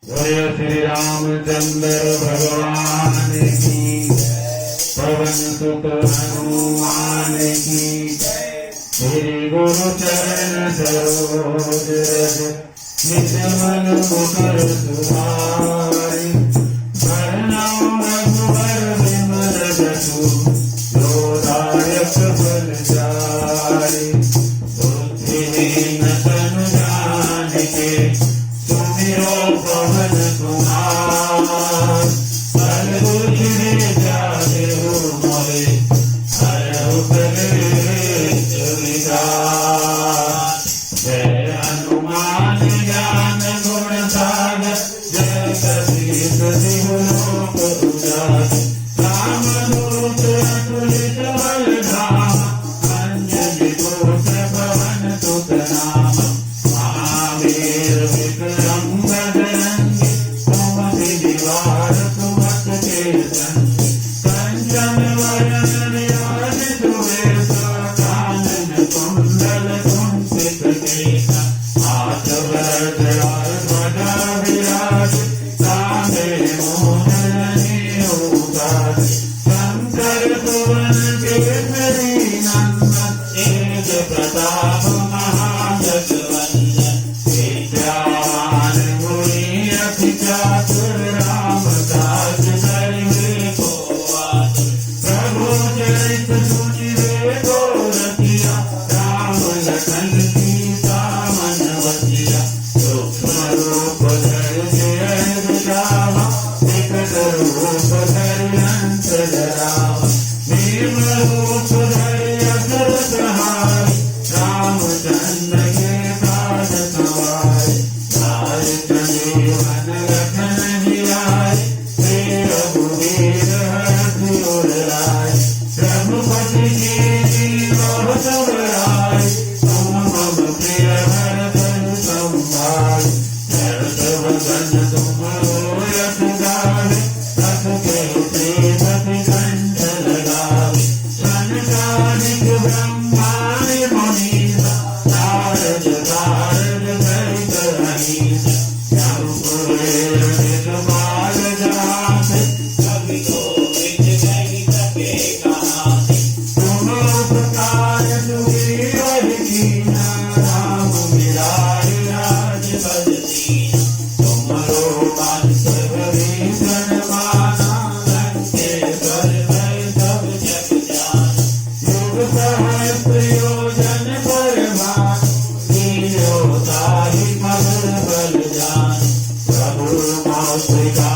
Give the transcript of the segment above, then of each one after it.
जय श्री रामचंद्र भगवान की, पवन सुत हनुमान की। श्री गुरु चरण सरोज रज, निज मन मुकुर सुधारि। वरनौ रघुवर विमल जसु, जो दायक फलचारि। बुद्धिहीन तनु जानिके, सुमिरो पवन कुमार। बल बुद्धि जादेहु मोरे, हरहु कलेश विकार। जय हनुमान ज्ञान गुण सागर, जय कपीस तिहु लोक उजागर। रामदूत अतुलित बल धामा, अंजनी पुत्र पवन सुत नामा। महावीर विक्रम बजरंगी, सुमति निवार सुमत के संगी। कंचन वरण विराजित सुबेसा, कानन कुंडल कुंचित केसा। हाथ वज्र ध्वजा विराजित, कांधे मूंज उतारे। शंकर सुवन केसरी नंदन, तेज प्रताप महाजगवंदन। विद्यावान गुणी अति चातुर, राम काज करिबे को आतुर। प्रभु चरित सुनिबे को रतिया, राम लखन सीता मन बसिया। सूक्ष्म रूप धरि सियहि दिखावा, विकट रूप धरि हंस डरावा। भीम रूप धरि असुर संहारी, रामचंद्र के काज सवारे। राजन जीवन लखन जियाए, श्री रघुवीर हरषि उर लाए। रघुपति कीन्हि सब बड़ाई, तुम मम प्रिय भरत संभाई। भरत वदन तुमरो यश गावे, अस कहि श्रीपति कंठ लगावे। सनकादिक ब्रह्मादि मुनीसा, नारद सारद सहित अहीसा। शंभुवीर दिगपाल जाते, कवि कोविद कहि सके कहाते। तुम उपकार सुग्रीव कीन्हा, राम मिलाइ राजपद दीन्हा। तुमरो मंत्र विभीषण माना, लंकेश्वर भय सब जग जाना। युग सहस्र योजन पर भानु, लील्यो ताहि मधुर बल जानु। प्रभु मौद्रिका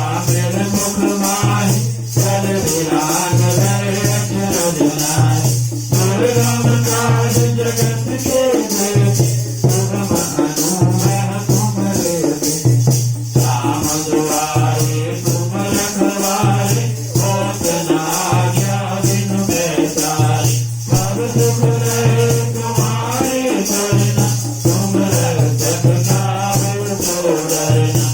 मुख माहि, जल दिलांग धरे अचरज नाहि। दुर्गम काज जगत के जेते, सुगम अनुग्रह तुमरे तेते। राम दुआरे तुम रखवारे, होत न आज्ञा बिनु पैसारे। सब सुख रहे तुम्हारे चरना, तुम रक्षक काहू को डरना।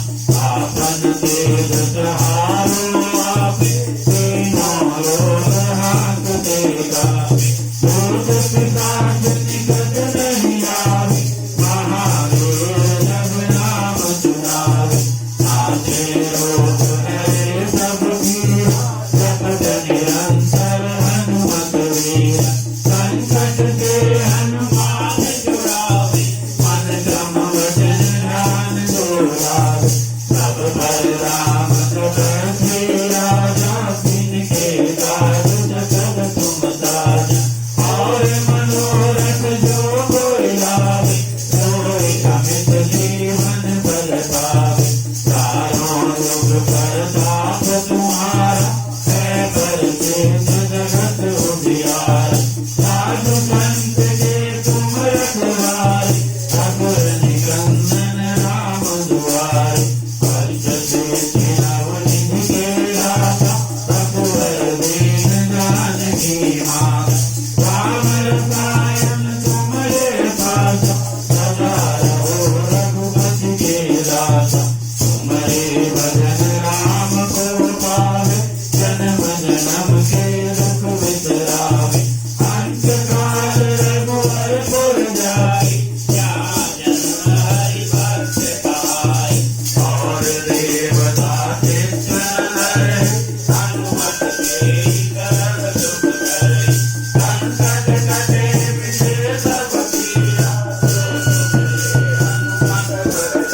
आपन तेज सहारो आपे, तीनों लोक हांकते कापे। दुर्ग पिशाच निकट नहीं आवे, महादेव जब नाम सुनावे। नाथे रोग हरे सब पीरा, जपत निरंतर हनुमत वीरा। संकट के हनुमान छुड़ावे, मन क्रम वचन ध्यान दोहरावे। सब पर राम कृपाल राजा, तिनके काज जगत तुम साजा। और मनोरथ जो कोई लावे, सोई अमित जीवन फल पावे। चारों युग प्रताप तुम्हारा, है परिचित जगत उजियारा। साधु संत के तुम रखवारे, अगुर निकंदन राम दुआरे। पंच शील नवनिधि के दाता, रघुवर दीन जानकी माता। राम रसायन तुम्हारे पासा, सदा रहो रघुपति के दासा। तुम्हारे भजन राम को पावे, जन्म जन्म के दुख बिसरावे। अंत काल रघुवर पुर जाई, क्या जन्म हरि भक्त पाई। और देवता चित्त हरे हनुमत तेहि करन दुख हरे संकट कटे मिटे सब पीरा जो सुमिरे हनुमत हरे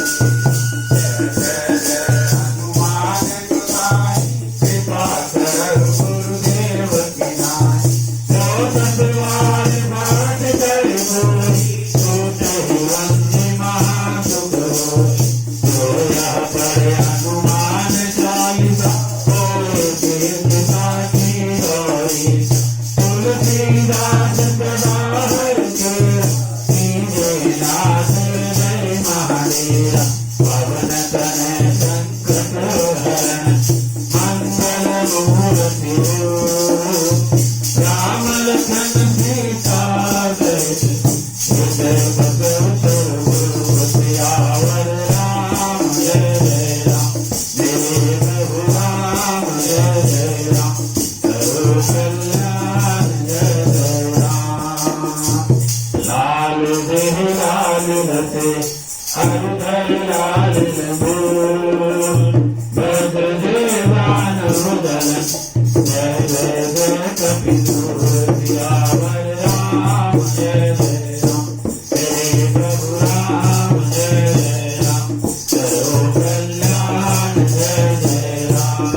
जय जय हनुमान गोसाई कृपा कर गुरुदेव की नाई जो सतवार बाट कर होई सोचहि वंदे महासुख होई जो यह पढ़े हनुमान चालीसा होए तीर्थ साखी गौरी तुलसीदास सदा हरिके कीजे नाथ हृदय महाडेरा पवन तनय संकट हरण मंगल मूर्ति राम लखन सीता सहित हृदय भगवत सियावर राम जय जय राम जय प्रभु राम जय जय राम करो कल्याण जय जय राम लाल देह लाल रते हरधर लाल बोल भद्र देवान रुदन जय जय जय कपितुर सियावर राम जय जय राम जय प्रभु राम जय जय राम करो कल्याण जय जय राम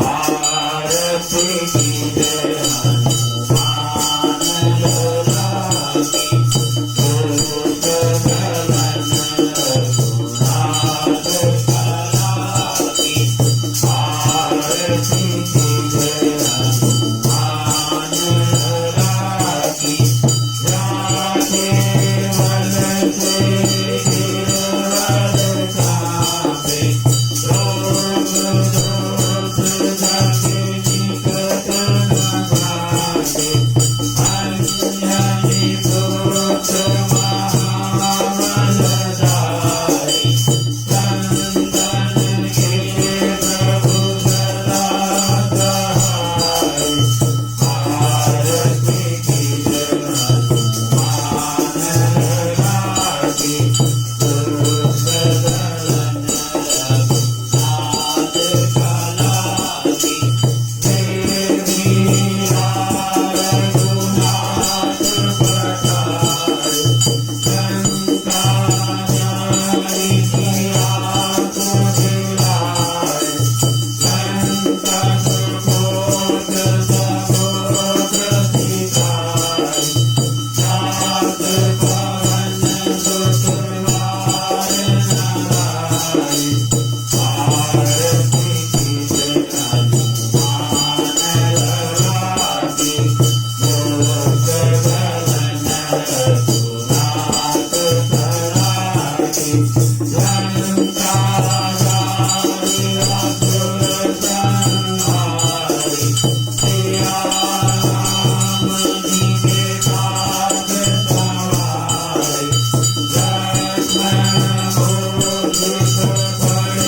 आरती की जय हनुमान लाला की दूत गगन रघुनाथ कला की आरती की जय हनुमान लाला की जाके वन से गिरवर कांपे रोग दोष जाके निकट न भागे अंजनी पुत्र महाबलधारी संतन के प्रभु सदा सहाय आरती की जय हनुमान लाला की दूत गगन रघुनाथ कला की देवी रघुनाथ पठार लंका जारी किया तुझिलाए लंका सुकोट सकोट सिखाए जात पवन सुतवार नराए आरती की जय हनुमान लाला की दूत गगन रघुनाथ कला की लंका जारी असुर संहारी सिया राम जी के साथ सवारी लक्ष्मण मूर्ति पड़े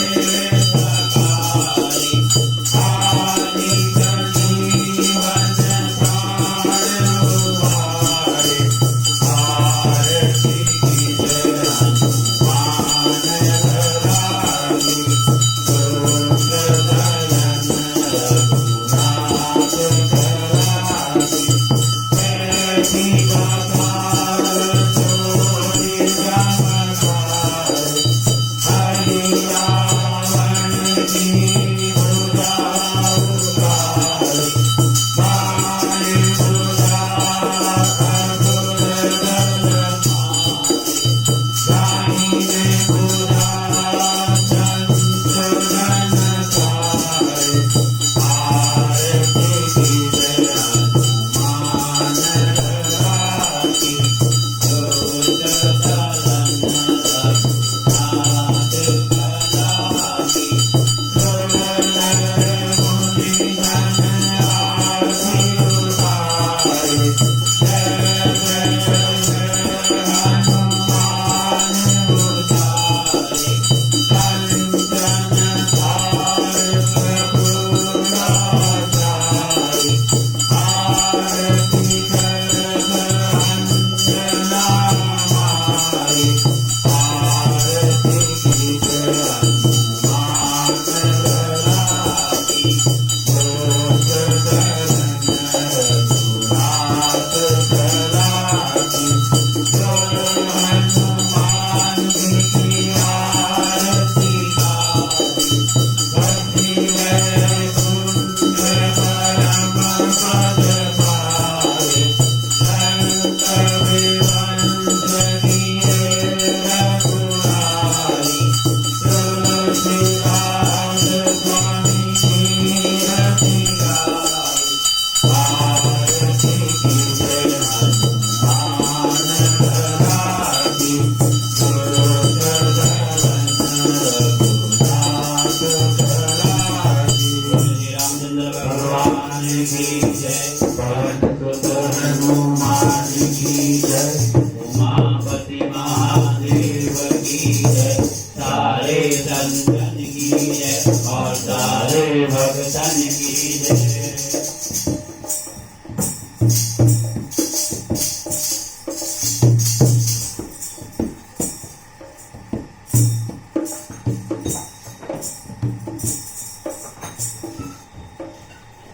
भगतन की जय और सारे भगतन की जय।